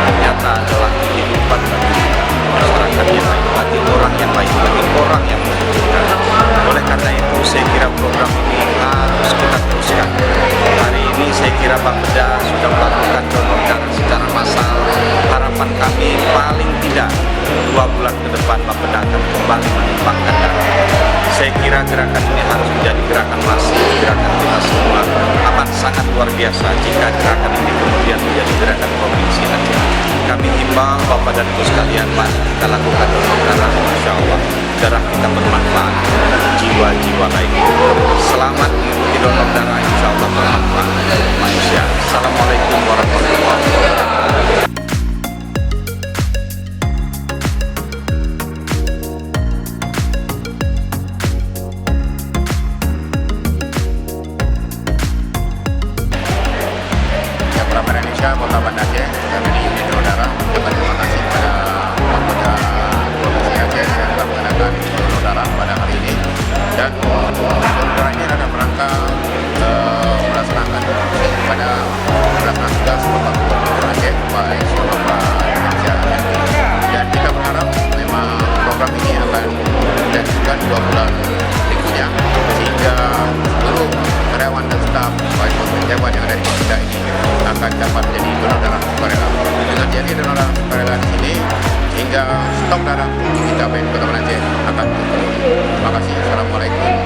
ternyata adalah kehidupan bagi masyarakat yang lain, bagi orang yang lain, bagi orang yang membutuhkan. Oleh karena itu saya kira program ini harus kita teruskan. Hari ini saya kira Bapeda sudah melakukan donor darah secara massal. Harapan kami paling tidak 2 bulan ke depan Bapeda akan kembali menimbangkan darah. Saya kira gerakan ini harus menjadi gerakan masif, gerakan kita semua. Amat sangat luar biasa jika gerakan ini kemudian menjadi gerakan provinsi nanti. Kami himbau Bapak dan Ibu sekalian, mari kita lakukan donor darah, Insya Allah darah kita bermanfaat, jiwa-jiwa lain. Selamat mengikuti donor darah, Insya Allah bermanfaat untuk manusia. Assalamualaikum warahmatullahi wabarakatuh. Kota Banda Aceh, kami di unit donor darah mengucapkan terima kasih kepada Bapeda Provinsi Aceh yang telah mengadakan donor darah pada hari ini. Dan donor darah ini adalah rangka melaksanakan pada tugas Bapak Gubernur Aceh, Pak Insyaallah Pak Indonesia. Dan kita berharap memang program ini akan dilanjutkan 2 bulan berikutnya sehingga seluruh karyawan dan staf baik pejabat yang ada di Bapeda ini akan dapat menjadi donor darah sukarela. Dengan jadi donor darah sukarela di sini, sehingga stok darah kita di Kota Banda Aceh akan turun. Terima kasih. Assalamualaikum.